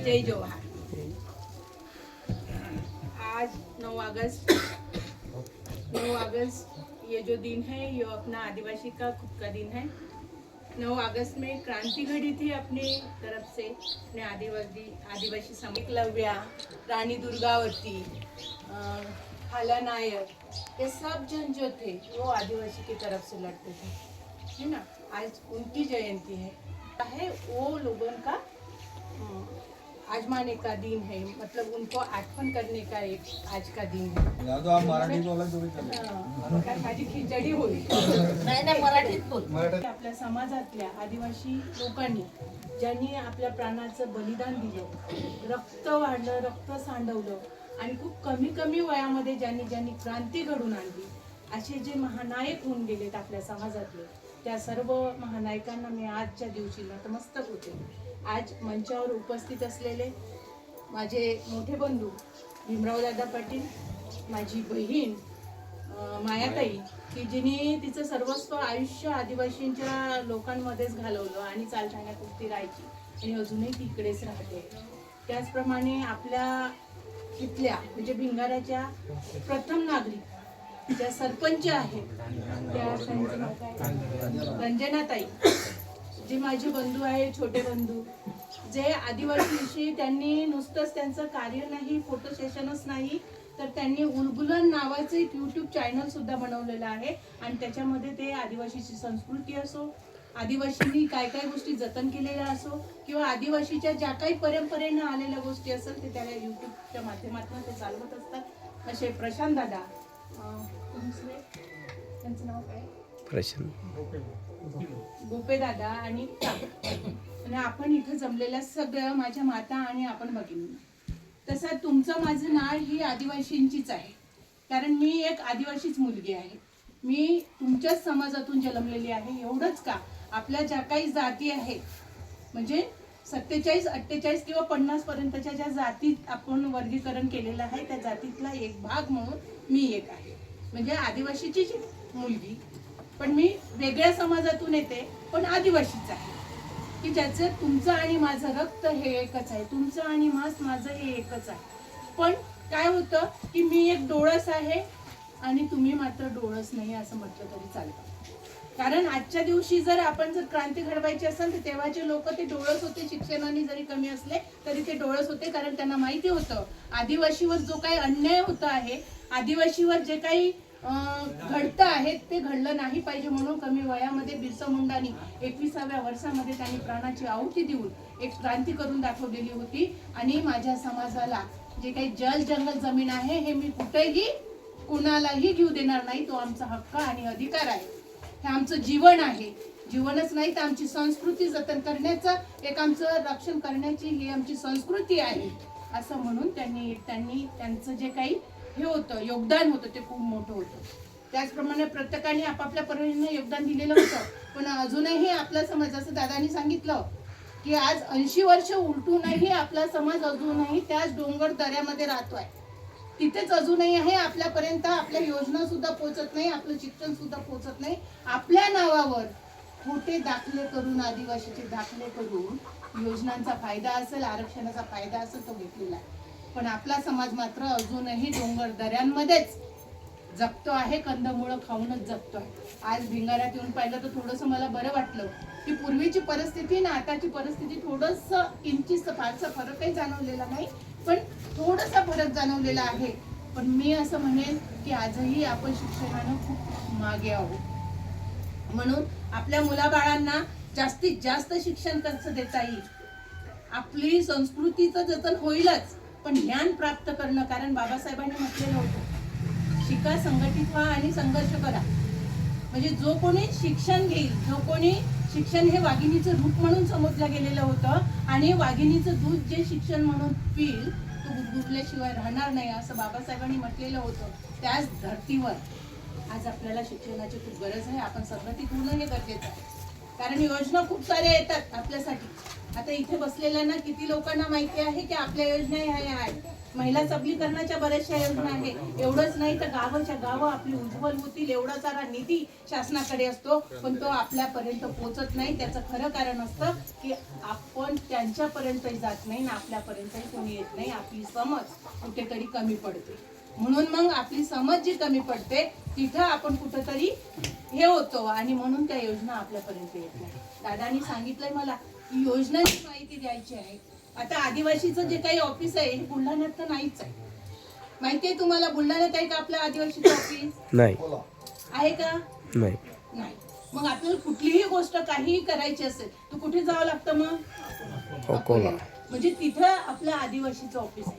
जय जोहार। आज 9 अगस्त ये जो दिन है ये अपना आदिवासी का खुद का दिन है। 9 अगस्त में क्रांति घड़ी थी अपने तरफ से, अपने आदिवासी एकलव्या, रानी दुर्गावती, खाला नायक, ये सब जन जो थे वो आदिवासी की तरफ से लड़ते थे, है ना। आज उनकी जयंती है वो लोगों का आजमाने का दिन है, मतलब उनको आठवण करने का एक आज का दिन है। तो आप मराठी बोला तुम्ही माझी खिचडी होईल नाही मराठीत बोल। आपल्या समाजातल्या आदिवासी लोकांनी ज्यांनी आपल्या प्राणाचं बलिदान दिलं, रक्त वाढलं, रक्त सांडवलं आणि खूप कमी वयामध्ये ज्यांनी क्रांती घडून आणली, असे जे महानायक होऊन गेलेत आपल्या समाजातले, त्या सर्व महानायकांना मी आजच्या दिवशी नतमस्तक होते। आज मंचावर उपस्थित असलेले माझे मोठे बंधू भीमरावदादा पाटील, माझी बहीण मायाताई, की जिने तिचं सर्वस्व आयुष्य आदिवासींच्या लोकांमध्येच घालवलं आणि चालठाण्यापुरती राहायची आणि अजूनही तिकडेच राहते। त्याचप्रमाणे आपल्या इथल्या म्हणजे भिंगाराच्या प्रथम नागरिक ज्या सरपंच आहेत त्या रंजनाताई, जे माझे बंधू आहे, छोटे बंधू, जे आदिवासीविषयी त्यांनी नुसतंच त्यांचं कार्य नाही, फोटो सेशनच नाही, तर त्यांनी उलगुलन नावाचं एक यूट्यूब चॅनल सुद्धा बनवलेलं आहे आणि त्याच्यामध्ये ते आदिवासीची संस्कृती असो, आदिवासींनी काय काय गोष्टी जतन केलेल्या असो किंवा आदिवासीच्या ज्या काही परंपरेनं आलेल्या गोष्टी असेल ते त्याला यूट्यूबच्या माध्यमातून ते चालवत असतात। असे प्रशांत दादा, त्यांचं नाव काय, गोपे दादा आणि आपण इथं जमलेल्या सगळं माझ्या माता आणि आपण भगिनी, तसं तुमचं माझं नाळ ही आदिवासींचीच आहे, कारण मी एक आदिवासीच मुलगी आहे। मी तुमच्याच समाजातून जन्मलेली आहे। एवढंच का, आपल्या ज्या काही जाती आहेत म्हणजे 47, 48 किंवा 50 पर्यंतच्या ज्या जातीत आपण वर्गीकरण केलेलं आहे त्या जातीतला एक भाग म्हणून मी एक आहे, म्हणजे आदिवासीचीच मुलगी, पण मी वेगळ्या समाजातून येते पण आदिवासीच आहे, की ज्याचं तुमचं आणि माझं रक्त हे एकच आहे, तुमचं आणि माझं हे एकच आहे। पण काय होतं की मी एक डोळस आहे आणि तुम्ही मात्र डोळस नाही असं म्हटलं तरी चालतं, कारण आजच्या दिवशी जर आपण क्रांती घडवायची असेल तर तेव्हाचे लोक ते डोळस होते, शिक्षणाने जरी कमी असले तरी ते डोळस होते, कारण त्यांना माहिती होतं आदिवासीवर जो काही अन्याय होत आहे, आदिवासीवर जे काही घडतं आहे ते घडलं नाही पाहिजे, म्हणून कमी वयामध्ये बिरसा मुंडांनी 21व्या वर्षामध्ये त्यांनी प्राणाची आहुती देऊन एक क्रांती करून दाखवलेली होती। आणि माझ्या समाजाला जे काही जल जंगल जमीन आहे हे मी कुठेही कुणालाही घेऊ देणार नाही, तो आमचा हक्क आणि अधिकार आहे, हे आमचं जीवन आहे। जीवनच नाही तर आमची संस्कृती जतन करण्याचं, एक आमचं रक्षण करण्याची ही आमची संस्कृती आहे असं म्हणून त्यांनी त्यांचं जे काही हे होतं योगदान होतं ते खूप मोठं होतं। त्याचप्रमाणे प्रत्येकाने आपापल्या परीने योगदान दिलेलं होतं, पण अजूनही आपला समाज, जसं दादांनी सांगितलं की आज 80 वर्ष उलटूनही आपला समाज अजूनही त्याच डोंगर दऱ्यामध्ये राहतोय, तिथेच अजूनही आहे, आपल्यापर्यंत आपल्या योजना सुद्धा पोहोचत नाही, आपलं शिक्षण सुद्धा पोहोचत नाही। आपल्या नावावर खोटे दाखले करून, आदिवासीचे दाखले करून योजनांचा फायदा असेल, आरक्षणाचा फायदा असेल तो घेतलेला आहे, पण आपला समाज मात्र अजूनही डोंगर दऱ्यांमध्येच जगतो आहे, कंदमुळं खाऊनच जगतो आहे। आज भिंगारात येऊन पाहिलं तर थोडंसं मला बरं वाटलं की पूर्वीची परिस्थिती ना आताची परिस्थिती थोडंसं किंचित फारसा फरकही जाणवलेला नाही, पण थोडासा फरक जाणवलेला आहे। पण मी असं म्हणेन की आजही आपण शिक्षणानं खूप मागे आहोत, म्हणून आपल्या मुलाबाळांना जास्तीत जास्त शिक्षण कसं देता येईल, आपली संस्कृतीचं जतन होईलच, पण ज्ञान प्राप्त करणं, कारण बाबासाहेबांनी म्हटलेलं होतं शिका, संघटित व्हा आणि संघर्ष करा, म्हणजे जो कोणी शिक्षण घेईल, जो कोणी शिक्षण हे वाघिणीचं रूप म्हणून समजलं गेलेलं होतं आणि वाघिणीचं दूध जे शिक्षण म्हणून पिईल तो गुदगुदल्याशिवाय राहणार नाही असं बाबासाहेबांनी म्हटलेलं होतं। त्याच धर्तीवर आज आपल्याला शिक्षणाची खूप गरज आहे, आपण संघटित होणं हे गरजेचं आहे, कारण योजना खूप साऱ्या येतात आपल्यासाठी। आता इथे बसलेल्यांना किती लोकांना माहिती आहे की आपल्या योजना ह्या आहेत, महिला सबलीकरणाच्या बऱ्याचशा योजना आहे. एवढंच नाही तर गावाच्या गावं आपली उज्ज्वल होतील एवढा सारा निधी शासनाकडे असतो, पण तो आपल्यापर्यंत पोहोचत नाही. त्याचं खरं कारण असतं की आपण त्यांच्यापर्यंतही जात नाही आणि आपल्यापर्यंतही कोणी येत नाही. आपली समज कुठेतरी कमी पडते. म्हणून मग आपली समज जी कमी पडते तिथं आपण कुठंतरी हे होतो आणि म्हणून त्या योजना आपल्यापर्यंत येत नाही. दादानी सांगितलंय मला की योजनांची माहिती द्यायची आहे. आता आदिवासीचं जे काही ऑफिस आहे हे बुलढाण्यात तर नाहीच आहे. माहितीये तुम्हाला बुलढाण्यात आहे का आपलं आदिवासीचं ऑफिस? नाही. आहे का? नाही. नाही. मग आपल्याला कुठलीही गोष्ट काहीही करायची असेल तर कुठे जावं लागतं मग? अकोला. म्हणजे तिथं आपलं आदिवासीचं ऑफिस आहे.